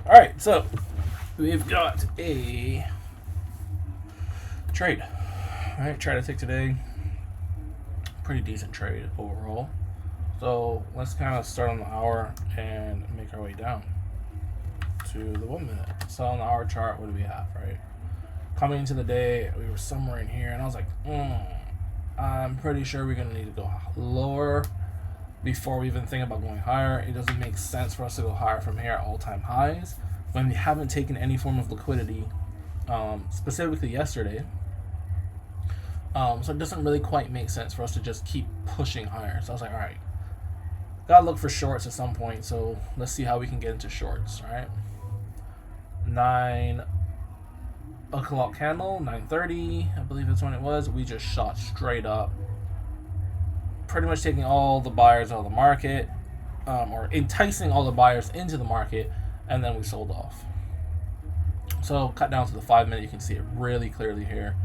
All right, so we've got a trade. All right, trade I take today. Pretty decent trade overall. So let's kind of start on the hour and make our way down to the 1 minute. So on the hour chart, what do we have, right? Coming into the day, we were somewhere in here, and I was like, I'm pretty sure we're gonna need to go lower before we even think about going higher. It doesn't make sense for us to go higher from here at all-time highs when we haven't taken any form of liquidity, specifically yesterday. So it doesn't really quite make sense for us to just keep pushing higher. So I was like, all right, gotta look for shorts at some point. So let's see how we can get into shorts. All right, 9 o'clock candle, 9:30, I believe that's when it was. We just shot straight up, pretty much taking all the buyers out of the market, or enticing all the buyers into the market, and then we sold off. So cut down to the 5 minute, you can see it really clearly here.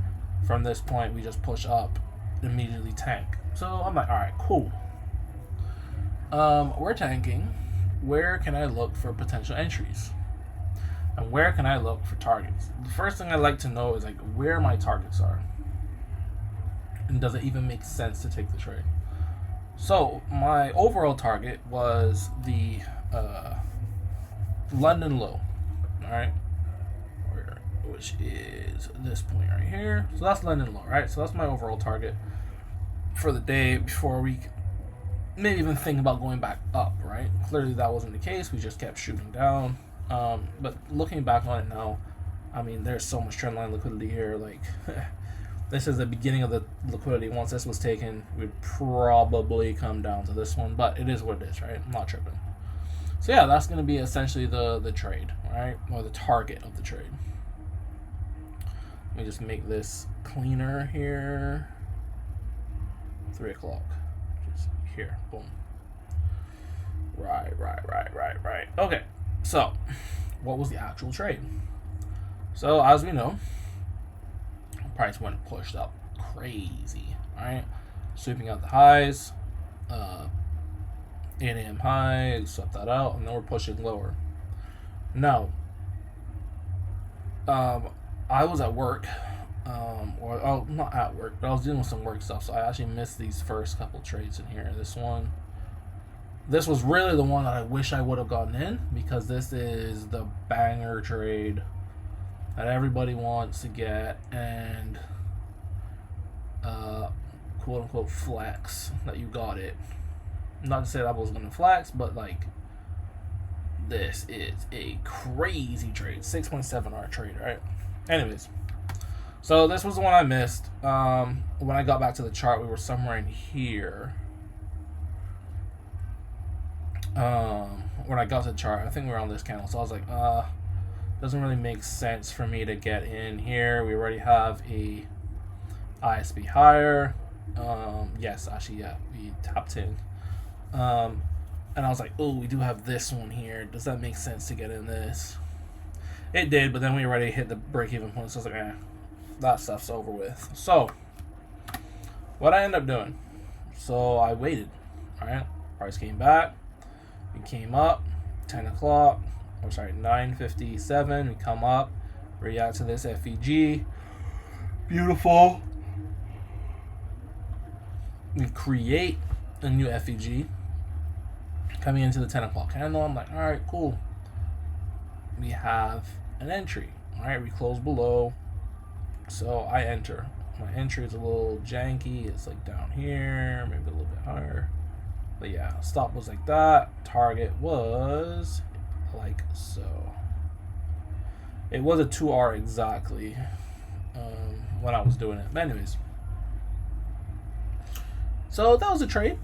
From this point, we just push up, immediately tank. So I'm like, all right, cool. We're tanking. Where can I look for potential entries? And where can I look for targets? The first thing I like to know is like where my targets are. And does it even make sense to take the trade? So my overall target was the London low. Alright. Which is this point right here. So that's London low, right? So that's my overall target for the day before we maybe even think about going back up, right? Clearly that wasn't the case. We just kept shooting down. But looking back on it now, I mean, there's so much trendline liquidity here. Like, this is the beginning of the liquidity. Once this was taken, we'd probably come down to this one. But it is what it is, right? I'm not tripping. So yeah, that's going to be essentially the trade, right? Or the target of the trade. Let me just make this cleaner here. 3 o'clock. Just here. Boom. Right. Okay. So, what was the actual trade? So, as we know, price went pushed up crazy, right? Sweeping out the highs, 8 a.m. high, swept that out, and then we're pushing lower. Now, I was at work, not at work, but I was doing some work stuff, so I actually missed these first couple trades in here. This was really the one that I wish I would have gotten in, because this is the banger trade that everybody wants to get and quote unquote flex that you got it. Not to say that I was going to flex, but like, this is a crazy trade. 6.7 hour trade, right? Anyways, so this was the one I missed. When I got back to the chart, we were somewhere in here. When I got to the chart, I think we were on this candle, so I was like, doesn't really make sense for me to get in here. We already have a ISB higher. Yes, actually, yeah, we tapped in. And I was like, oh, we do have this one here. Does that make sense to get in this? It did, but then we already hit the break-even point, so I was like, that stuff's over with. So, what I ended up doing, so I waited, alright? Price came back. We came up, 10 o'clock, 9:57, we come up, react to this FEG, beautiful. We create a new FEG, coming into the 10 o'clock candle. I'm like, alright, cool. We have an entry, alright, we close below, so I enter. My entry is a little janky, it's like down here, maybe a little bit higher. But yeah, stop was like that. Target was like so. It was a 2R exactly when I was doing it. But anyways, so that was a trade.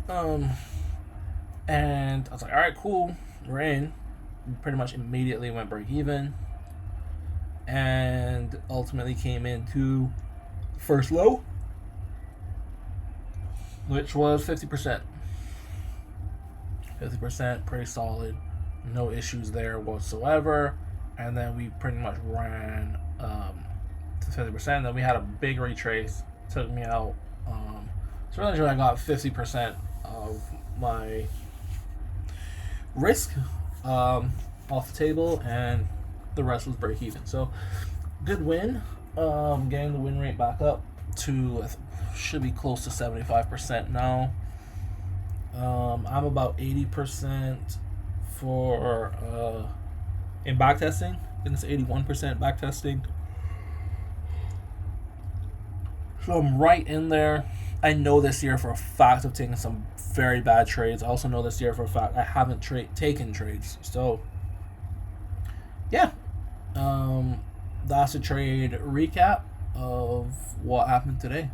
And I was like, all right, cool, we're in. We pretty much immediately went break even, and ultimately came into first low, which was 50%. 50%, pretty solid. No issues there whatsoever. And then we pretty much ran to 50%. Then we had a big retrace. Took me out. So really sure I got 50% of my risk. And off the table, and the rest was break even. So good win. Getting the win rate back up to should be close to 75% now. I'm about 80% for in backtesting. And it's 81% backtesting. So I'm right in there. I know this year for a fact I've taken some very bad trades. I also know this year for a fact I haven't taken trades. So yeah, that's a trade recap of what happened today.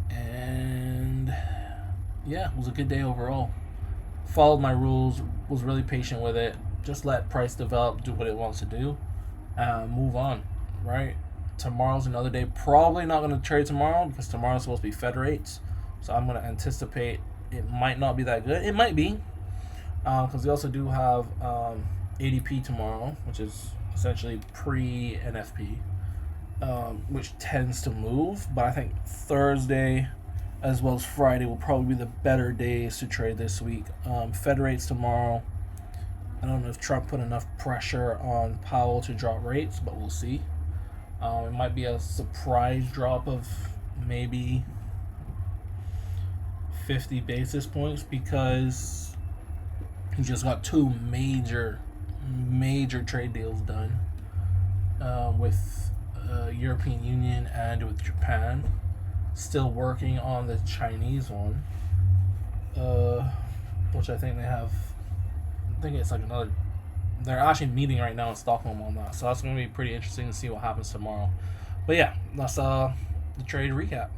And yeah, it was a good day overall. Followed my rules, was really patient with it. Just let price develop, do what it wants to do, move on, right? Tomorrow's another day. Probably not going to trade tomorrow because tomorrow's supposed to be Fed rates. So I'm going to anticipate it might not be that good. It might be because we also do have ADP tomorrow, which is essentially pre-NFP, which tends to move. But I think Thursday as well as Friday will probably be the better days to trade this week. Fed rates tomorrow. I don't know if Trump put enough pressure on Powell to drop rates, but we'll see. It might be a surprise drop of maybe 50 basis points because he just got two major trade deals done with European Union and with Japan. Still working on the Chinese one, which I think they have. I think it's like another. They're actually meeting right now in Stockholm on that, so that's going to be pretty interesting to see what happens tomorrow. But yeah, that's the trade recap.